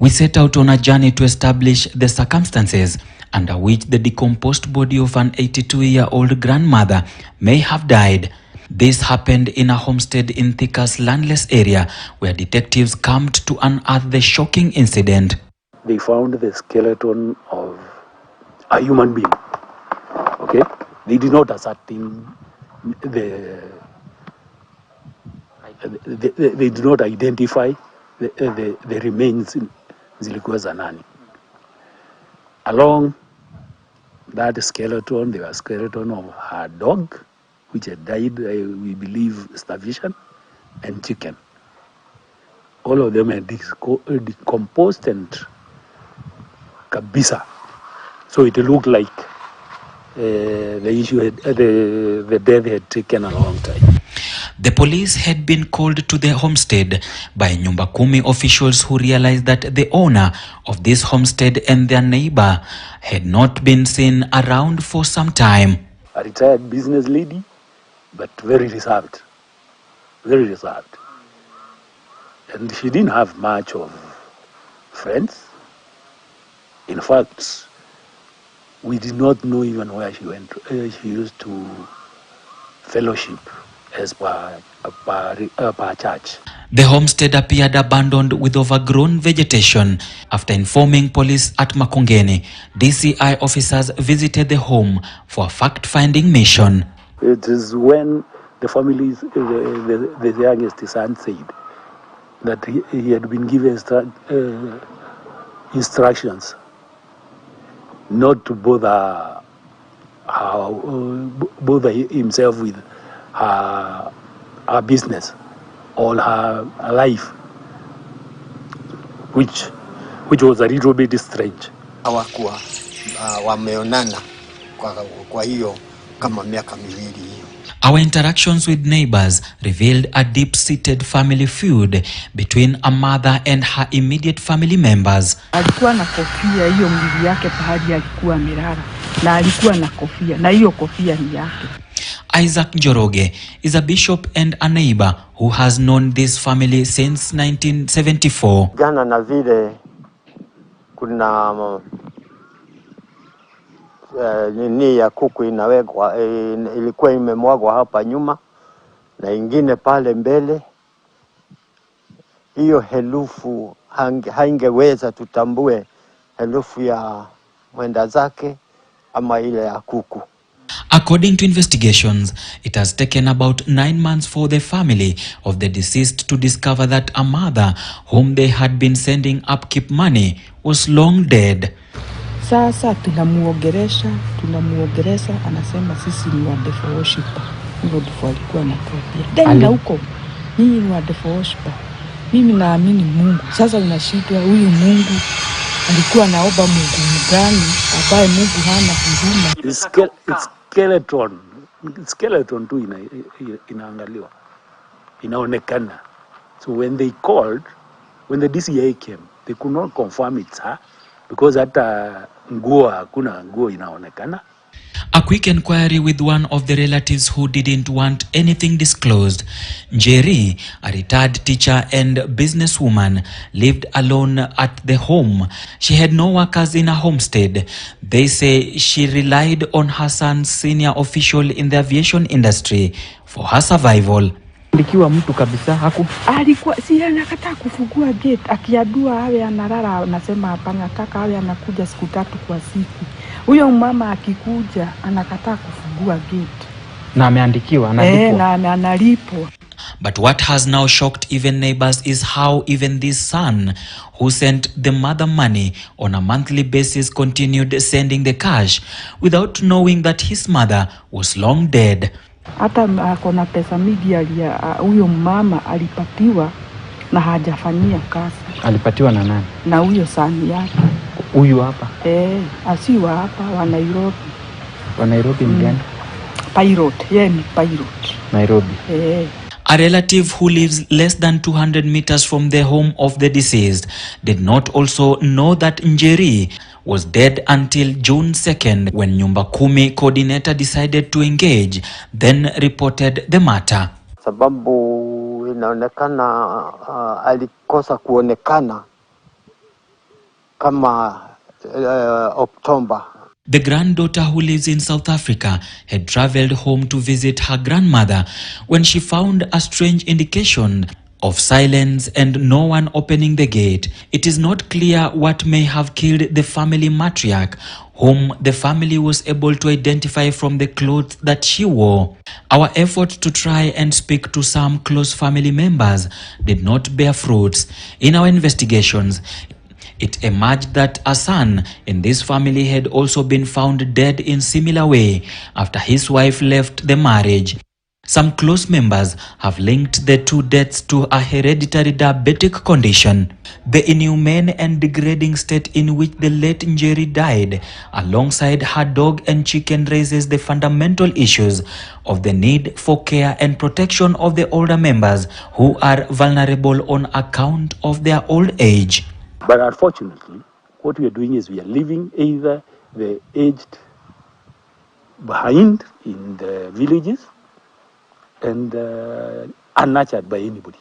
We set out on a journey to establish the circumstances under which the decomposed body of an 82-year-old grandmother may have died. This happened in a homestead in Thika's landless area where detectives camped to unearth the shocking incident. They found the skeleton of a human being. Okay? They did not ascertain they did not identify the remains zilikuwa za nani. Along that skeleton, there was a skeleton of her dog, which had died, we believe, starvation, and chicken. All of them had decomposed and kabisa. So it looked like the death had taken a long time. The police had been called to the homestead by Nyumba Kumi officials who realized that the owner of this homestead and their neighbor had not been seen around for some time. A retired business lady, but very reserved. Very reserved. And she didn't have much of friends. In fact, we did not know even where she went. She used to fellowship as per church. The homestead appeared abandoned with overgrown vegetation. After informing police at Makongeni, DCI officers visited the home for a fact-finding mission. It is when the families, the youngest son said that he had been given instructions not to bother himself with her business or her life, which was a little bit strange. Hawakuwa wameonana kwa hiyo kama miaka miwili. Our interactions with neighbors revealed a deep-seated family feud between a mother and her immediate family members. Alikuwa na kofia, hiyo mwili yake pahali alikuwa amelala, na alikuwa na kofia, na hiyo kofia ni yake. Isaac Njoroge is a bishop and a neighbor who has known this family since 1974. Jana na vile kuna nini ya kuku inawekwa, ilikuwa imemwagwa hapa nyuma na ingine pale mbele. Hiyo herufu haingeweza tutambue herufu ya mwenda zake ama ile ya kuku. According to investigations, it has taken about 9 months for the family of the deceased to discover that a mother whom they had been sending upkeep money was long dead. Sasa tunamuongelesha, anasema sisi ni wonderful worshiper. Hivyo ndivyo alikuwa anatuambia. Tena huko, mimi ni wonderful worshiper. Mimi naamini Mungu. Sasa unashindwa huyu Mungu alikuwa anaomba Mungu gani ambaye Mungu hana huruma. Skeleton tu inaangaliwa. Inaonekana. So when they called, when the DCI came, they could not confirm it's her because hata nguo hakuna nguo inaonekana. A quick inquiry with one of the relatives who didn't want anything disclosed. Njeri, a retired teacher and businesswoman, lived alone at the home. She had no workers in her homestead. They say she relied on her son's senior official in the aviation industry for her survival. Likiwa mtu kabisa alikuwa si anakataa kufungua gate, akiadua awe analala, anasema hapana, nataka awe anakuja siku 3 kwa siku. Huyo mama akikuja anakataa kufungua gate. Na ameandikiwa, analipwa. Na analipwa. But what has now shocked even neighbors is how even this son, who sent the mother money on a monthly basis, continued sending the cash without knowing that his mother was long dead. Hata akona pesa mingi huyo mama alipatiwa na hajafanyia kazi. Alipatiwa na nani? Na huyo sani yake. Huyu hapa? Asiwa hapa wa Nairobi. Wa Nairobi mgani? Pilot, ni pilot. Nairobi. A relative who lives less than 200 meters from the home of the deceased did not also know that Njeri was dead until June 2nd when Nyumba Kumi coordinator decided to engage, then reported the matter. Sababu inaonekana alikosa kuonekana kama Oktoba. The granddaughter, who lives in South Africa, had traveled home to visit her grandmother when she found a strange indication of silence and no one opening the gate. It is not clear what may have killed the family matriarch, whom the family was able to identify from the clothes that she wore. Our effort to try and speak to some close family members did not bear fruits. In our investigations, it emerged that a son in this family had also been found dead in similar way after his wife left the marriage. Some close members have linked the two deaths to a hereditary diabetic condition. The inhumane and degrading state in which the late Njeri died alongside her dog and chicken raises the fundamental issues of the need for care and protection of the older members who are vulnerable on account of their old age. But unfortunately, what we are doing is we are leaving either the aged behind in the villages and unnurtured by anybody.